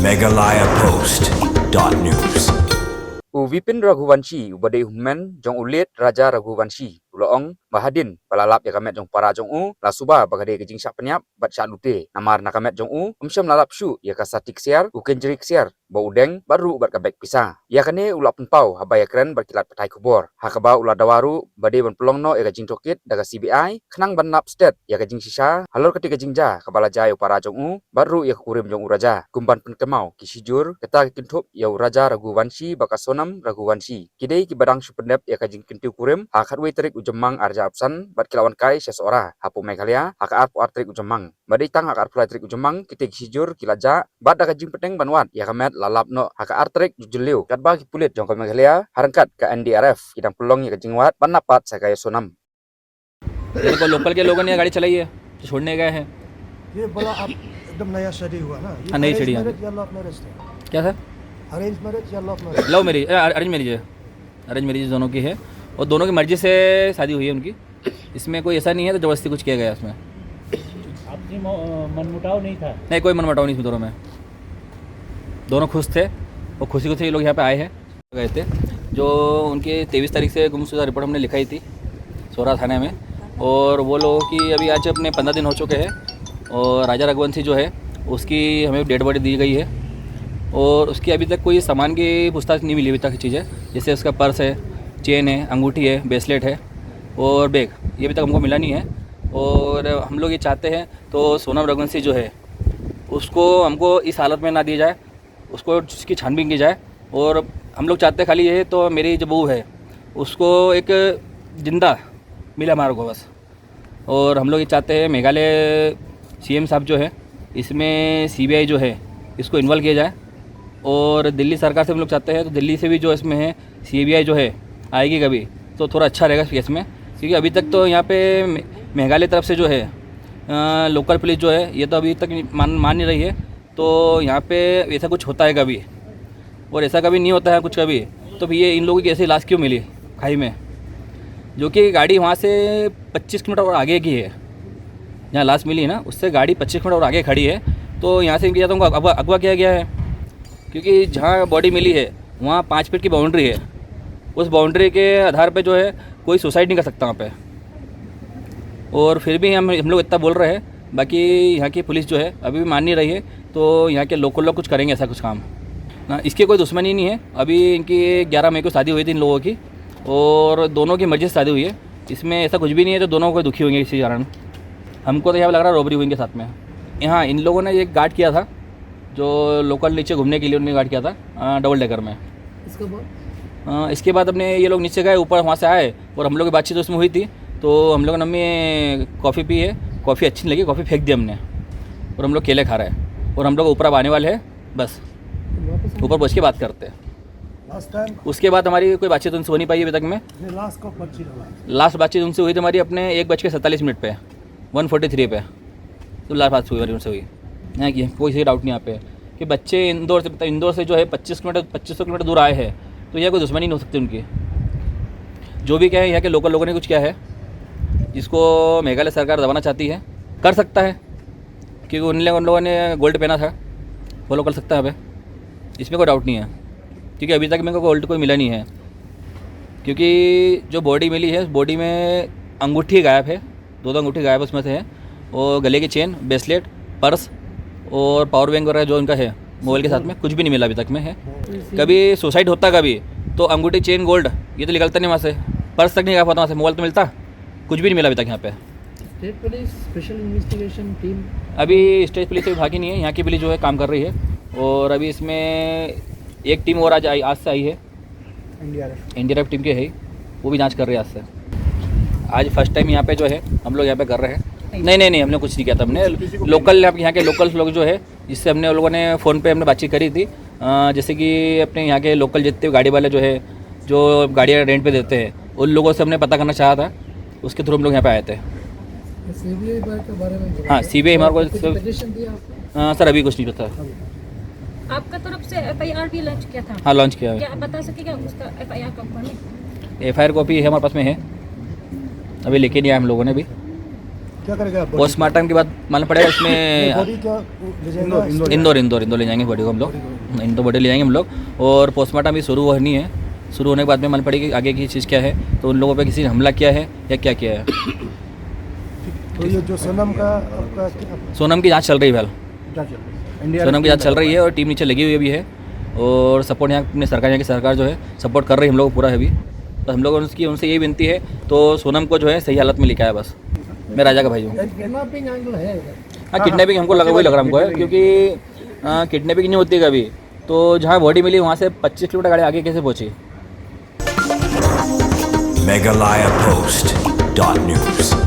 megalayapost.news. Vipin Raghuvanshi ubade human jong ulit Raja Raghuvanshi uloong bahadin balalap ya kamet jong para jong u la suba bagade ke jing syak penyap bat syak lute namar na kamet jong u umsyam lalap syu ya kasatik siar uken jerik siar ba udeng baru bat kabek pisa ya kane ulap penpau habaya kren berkilat petai kubor hakaba ula dawaru bade ban pelongno ya ka jing tokit daga CBI khnang ban nap state ya ka jing sisa halor ketika jing ja kabala jayo para jong u baru ya kurim jong u raja kumban penkemau kisijur keta kintup ya Raja Raghuvanshi bakasonam Raghuvanshi kidai ki badang supendep ya ka jing kintu kurim hakatwe terik ujemang arja apsan bat kilawan kai sesora hapu Meghalaya hakaat pu artrik ujemang badai tang hakaat pulai trik ujemang kitik sijur kilaja bat daga jing peteng banwat ya kamet lalap no haka artrik jujeliu kat bagi pulit jong ka Meghalaya harangkat ke NDRF kidang pelong ya ka jingwat panapat sakaya sonam ये तो local के लोगों ने गाड़ी चलाई है जो छोड़ने गए हैं ये बड़ा अब एकदम नया स्टडी हुआ ना ये हाँ, नई स्टडी अरेंज मैरिज या लव मैरिज था क्या सर अरेंज मैरिज या love marriage love marriage arrange marriage है अरेंज मैरिज दोनों की है और दोनों की मर्जी से शादी हुई है उनकी इसमें कोई ऐसा नहीं है तो ज़बरदस्ती कुछ किया गया इसमें आपसी मनमुटाव नहीं था नहीं कोई मनमुटाव नहीं इसमें दोनों में दोनों खुश थे और खुशी खुशी ये लोग यहाँ पे आए हैं गए थे जो उनकी 23 तारीख से गुमशुदा रिपोर्ट हमने लिखाई थी सोरा थाने में और वो लोगों की अभी आज अपने 15 दिन हो चुके हैं और राजा रघुवंशी जो है उसकी हमें डेड बॉडी दी गई है और उसकी अभी तक कोई सामान की पूछताछ नहीं मिली अभी तक चीज़ें जैसे उसका पर्स है चेन है अंगूठी है ब्रेसलेट है और बैग ये अभी तक हमको मिला नहीं है और हम लोग ये चाहते हैं तो सोनम रघुवंशी जो है उसको हमको इस हालत में ना दी जाए उसको उसकी छानबीन की जाए और हम लोग चाहते हैं खाली ये तो मेरी जो बहू है उसको एक जिंदा मिला हमारे को बस और हम लोग ये चाहते हैं मेघालय CM साहब जो है इसमें CBI जो है इसको इन्वॉल्व किया जाए और दिल्ली सरकार से हम लोग चाहते हैं तो दिल्ली से भी जो इसमें है CBI जो है आएगी कभी तो थोड़ा अच्छा रहेगा केस में क्योंकि अभी तक तो यहाँ पे मेघालय तरफ से जो है लोकल पुलिस जो है ये तो अभी तक मान नहीं रही है तो यहाँ पे ऐसा कुछ होता है कभी और ऐसा कभी नहीं होता है कुछ कभी तो फिर ये इन लोगों की ऐसी लाश क्यों मिली खाई में जो कि गाड़ी वहाँ से 25 किलोमीटर और आगे की है जहाँ लाश मिली है ना उससे गाड़ी 25 किलोमीटर और आगे खड़ी है तो यहाँ से इनकी जाता उनको अगवा किया गया है क्योंकि जहाँ बॉडी मिली है वहाँ 5 फीट की बाउंड्री है उस बाउंड्री के आधार पे जो है कोई सुसाइड नहीं कर सकता वहाँ पे और फिर भी हम लोग इतना बोल रहे हैं बाकी यहाँ की पुलिस जो है अभी भी मान नहीं रही है तो यहाँ के लोकल लोग कुछ करेंगे ऐसा कुछ काम ना इसकी कोई दुश्मनी नहीं है अभी इनकी 11 मई को शादी हुई थी इन लोगों की और दोनों की मर्जी से शादी हुई है इसमें ऐसा कुछ भी नहीं है जो दोनों को दुखी होंगे इसी कारण हमको तो यहाँ लग रहा है रॉबरी हुई इनके साथ में यहाँ इन लोगों ने एक गार्ड किया था जो लोकल नीचे घूमने के लिए उन्होंने गार्ड किया था डबल डेकर में इसके बाद अपने ये लोग नीचे गए ऊपर वहाँ से आए और हम लोग की बातचीत उसमें हुई थी तो हम लोग ने कॉफ़ी पी है कॉफ़ी अच्छी नहीं लगी कॉफ़ी फेंक दी हमने और हम लोग केले खा रहे हैं और हम लोग ऊपर अब आने वाले हैं बस ऊपर पहुँच के बात करते हैं उसके बाद हमारी कोई बातचीत उनसे हो नहीं पाई अभी तक में लास्ट बातचीत उनसे हुई थी हमारी अपने 1:47 पे 1:43 पे तो लास्ट बात हुई हमारी उनसे हुई यहाँ की कोई सही डाउट नहीं यहाँ पे कि बच्चे इंदौर से जो है 2500 किलोमीटर दूर आए हैं तो यह कोई दुश्मनी नहीं हो सकती उनकी जो भी क्या है यहाँ के लोकल लोगों ने कुछ किया है जिसको मेघालय सरकार दबाना चाहती है कर सकता है क्योंकि उन लोगों ने गोल्ड पहना था फॉलो कर सकता है हमें इसमें कोई डाउट नहीं है क्योंकि अभी तक मेरे को गोल्ड कोई मिला नहीं है क्योंकि जो बॉडी मिली है उस बॉडी में अंगूठी गायब है 2 अंगूठी गायब उसमें से है और गले की चेन ब्रेसलेट पर्स और पावर बैंक वगैरह जो उनका है मोबाइल के साथ में कुछ भी नहीं मिला अभी तक में है कभी सुसाइड होता कभी तो अंगूठी चेन गोल्ड ये तो निकलता नहीं वहाँ से पर्स तक नहीं गा पाता वहाँ से मोबाइल तो मिलता कुछ भी नहीं मिला अभी तक यहाँ पे state police special investigation team अभी स्टेट पुलिस से भागी नहीं है यहाँ की पुलिस जो है काम कर रही है और अभी इसमें एक टीम और आज से आई है NDRF टीम की है वो भी जांच कर रही है आज फर्स्ट टाइम यहाँ पे जो है हम लोग यहाँ पे कर रहे हैं नहीं हमने कुछ नहीं किया था हमने लोकल यहाँ के लोकल लोग जो है जिससे हमने उन लोगों ने फ़ोन पे हमने बातचीत करी थी जैसे कि अपने यहाँ के लोकल जितने गाड़ी वाले जो है जो गाड़ियाँ रेंट पे देते हैं उन लोगों से हमने पता करना चाहा था उसके थ्रू हम लोग यहाँ पे आए थे हाँ CBI हमारे को सर अभी कुछ नहीं पता आपका तरफ से FIR भी लॉन्च किया था हाँ लॉन्च किया है क्या आप बता सकेंगे उसका FIR कब बने FIR कॉपी है हमारे पास में है अभी लेके नहीं आए हम लोगों ने भी क्या करेगा आप? पोस्टमार्टम के बाद मालूम पड़ेगा इसमें बॉडी क्या ले जाएगा? इंदौर ले जाएंगे बॉडी को हम लोग, इंदौर बॉडी ले जाएंगे हम लोग। और पोस्टमार्टम भी शुरू होनी है, शुरू होने के बाद में मालूम पड़ेगी आगे की चीज़ क्या है, तो उन लोगों पे किसी ने हमला किया है या क्या किया है। तो ये जो सोनम का आपका सोनम की जांच चल रही है फिलहाल, क्या चल रहा है? सोनम की जांच चल रही है और टीम नीचे लगी हुई भी है और सपोर्ट यहाँ अपने सरकार, यहाँ की सरकार जो है सपोर्ट कर रही है हम लोग पूरा है अभी। तो हम लोग उनसे यही विनती है तो सोनम को जो है सही हालत में लिखा है बस। मैं राजा का भाई हूँ। किडनैपिंग एंगल है हाँ, किडनैपिंग हमको लगा, वही लग रहा हमको है, क्योंकि किडनैपिंग नहीं होती कभी, तो जहाँ बॉडी मिली वहाँ से 25 किलोमीटर गाड़ी आगे कैसे पहुँची। Meghalaya Post.news